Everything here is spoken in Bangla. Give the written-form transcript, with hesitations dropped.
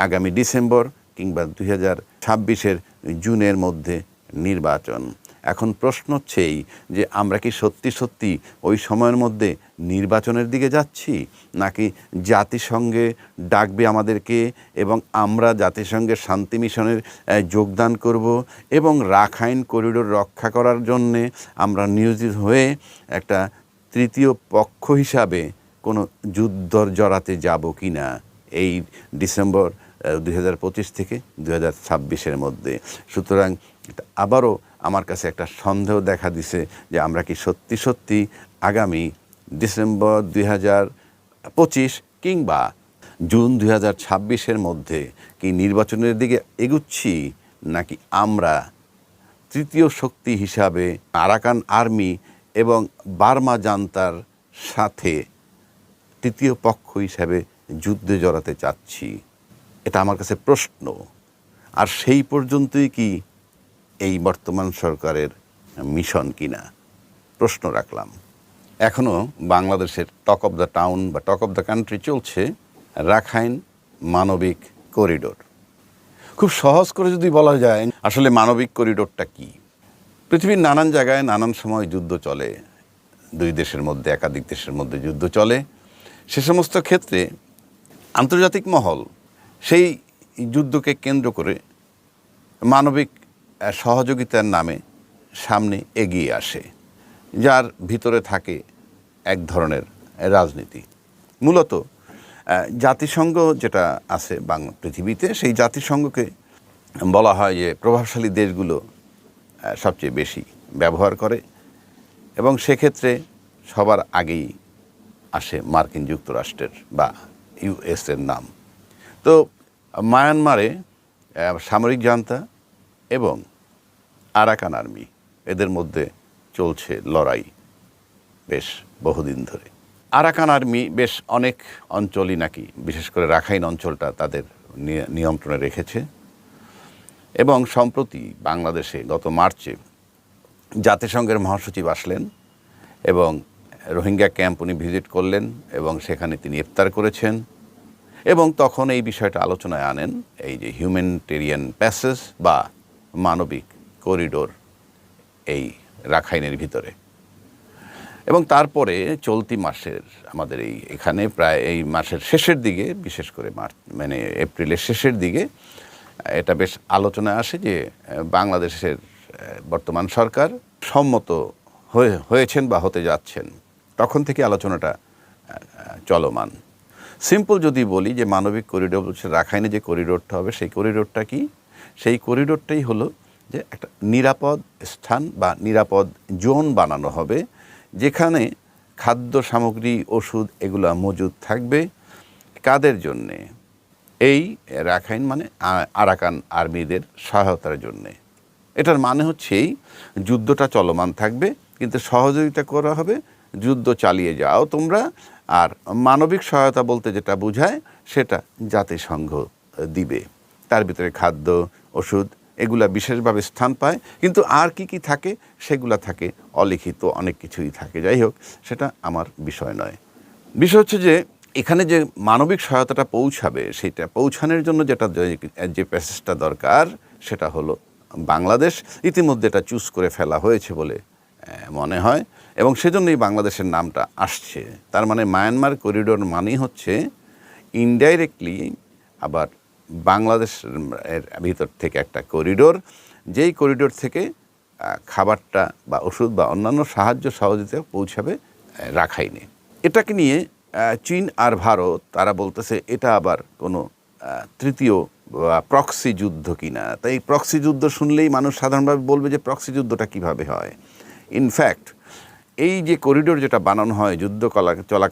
আগামী ডিসেম্বর কিংবা 2026-এর জুনের মধ্যে নির্বাচন। এখন প্রশ্ন হচ্ছে এই যে আমরা কি সত্যি সত্যি ওই সময়ের মধ্যে নির্বাচনের দিকে যাচ্ছি, নাকি জাতিসংঘে ডাকবে আমাদেরকে এবং আমরা জাতিসংঘের শান্তি মিশনের যোগদান করব এবং রাখাইন করিডোর রক্ষা করার জন্যে আমরা নিয়োজিত হয়ে একটা তৃতীয় পক্ষ হিসাবে কোনো যুদ্ধর জড়াতে যাব কি না এই ডিসেম্বর 2025 থেকে 2026-এর মধ্যে। সুতরাং আবারও আমার কাছে একটা সন্দেহ দেখা দিছে যে আমরা কি সত্যি সত্যি আগামী ডিসেম্বর 2025 কিংবা জুন 2026-এর মধ্যে কি নির্বাচনের দিকে এগুচ্ছি, নাকি আমরা তৃতীয় শক্তি হিসাবে আরাকান আর্মি এবং বার্মা জান্তার সাথে তৃতীয় পক্ষ হিসাবে যুদ্ধে জড়াতে চাচ্ছি। এটা আমার কাছে প্রশ্ন। আর সেই পর্যন্তই কি এই বর্তমান সরকারের মিশন কিনা প্রশ্ন রাখলাম। এখনও বাংলাদেশের টক অফ দ্য টাউন বা টক অফ দ্য কান্ট্রি চলছে রাখাইন মানবিক করিডোর। খুব সহজ করে যদি বলা যায় আসলে মানবিক করিডোরটা কি। পৃথিবীর নানান জায়গায় নানান সময় যুদ্ধ চলে, দুই দেশের মধ্যে একাধিক দেশের মধ্যে যুদ্ধ চলে। সে সমস্ত ক্ষেত্রে আন্তর্জাতিক মহল সেই যুদ্ধকে কেন্দ্র করে মানবিক সহযোগিতার নামে সামনে এগিয়ে আসে, যার ভিতরে থাকে এক ধরনের রাজনীতি। মূলত জাতিসংঘ যেটা আছে পৃথিবীতে, সেই জাতিসংঘকে বলা হয় যে প্রভাবশালী দেশগুলো সবচেয়ে বেশি ব্যবহার করে এবং সেক্ষেত্রে সবার আগেই আসে মার্কিন যুক্তরাষ্ট্রের বা ইউএসের নাম। তো মায়ানমারে সামরিক জান্তা এবং আরাকান আর্মি এদের মধ্যে চলছে লড়াই বেশ বহুদিন ধরে। আরাকান আর্মি বেশ অনেক অঞ্চলই নাকি, বিশেষ করে রাখাইন অঞ্চলটা তাদের নিয়ন্ত্রণে রেখেছে এবং সম্প্রতি বাংলাদেশে গত মার্চে জাতিসংঘের মহাসচিব আসলেন এবং রোহিঙ্গা ক্যাম্প উনি ভিজিট করলেন এবং সেখানে তিনি ইফতার করেছেন এবং তখন এই বিষয়টা আলোচনায় আনেন, এই যে হিউম্যানিটেরিয়ান প্যাসেজ বা মানবিক করিডোর এই রাখাইনের ভিতরে। এবং তারপরে চলতি মাসের আমাদের এখানে প্রায় এই মাসের শেষের দিকে, বিশেষ করে মানে এপ্রিলের শেষের দিকে এটা বেশ আলোচনায় আসে যে বাংলাদেশের বর্তমান সরকার সম্মত হয়েছেন বা হতে যাচ্ছেন। তখন থেকে আলোচনাটা চলমান। সিম্পল যদি বলি যে মানবিক করিডোর বলছে রাখাইনে যে করিডোরটা হবে, সেই করিডোরটা কি? সেই করিডোরটাই হলো যে একটা নিরাপদ স্থান বা নিরাপদ জোন বানানো হবে, যেখানে খাদ্য সামগ্রী, ওষুধ এগুলো মজুদ থাকবে। কাদের জন্যে? এই রাখাইন মানে আরাকান আর্মিদের সহায়তার জন্যে। এটার মানে হচ্ছে যুদ্ধটা চলমান থাকবে, কিন্তু সহযোগিতা করা হবে, যুদ্ধ চালিয়ে যাও তোমরা। আর মানবিক সহায়তা বলতে যেটা বোঝায় সেটা জাতিসংঘ দিবে। তার ভিতরে খাদ্য, ওষুধ এগুলা বিশেষভাবে স্থান পায়, কিন্তু আর কি কি থাকে সেগুলা থাকে অলিখিত, অনেক কিছুই থাকে। যাই হোক, সেটা আমার বিষয় নয়। বিষয় হচ্ছে যে এখানে যে মানবিক সহায়তাটা পৌঁছাবে, সেটা পৌঁছানোর জন্য যেটা যে প্যাসেজটা দরকার সেটা হলো বাংলাদেশ। ইতিমধ্যে এটা চুজ করে ফেলা হয়েছে বলে মনে হয় এবং সেজন্যই বাংলাদেশের নামটা আসছে। তার মানে মায়ানমার করিডোর মানেই হচ্ছে ইনডাইরেক্টলি আবার বাংলাদেশের ভিতর থেকে একটা করিডোর, যেই করিডোর থেকে খাবারটা বা ওষুধ বা অন্যান্য সাহায্য সহযোগিতা পৌঁছাবে রাখাইনে। এটাকে নিয়ে চীন আর ভারত তারা বলতেছে এটা আবার কোনো তৃতীয় প্রক্সি যুদ্ধ কিনা। তাই প্রক্সি যুদ্ধ শুনলেই মানুষ সাধারণভাবে বলবে যে প্রক্সি যুদ্ধটা কিভাবে হয়। ইনফ্যাক্ট এই যে করিডোর যেটা বানানো হয় যুদ্ধ চলা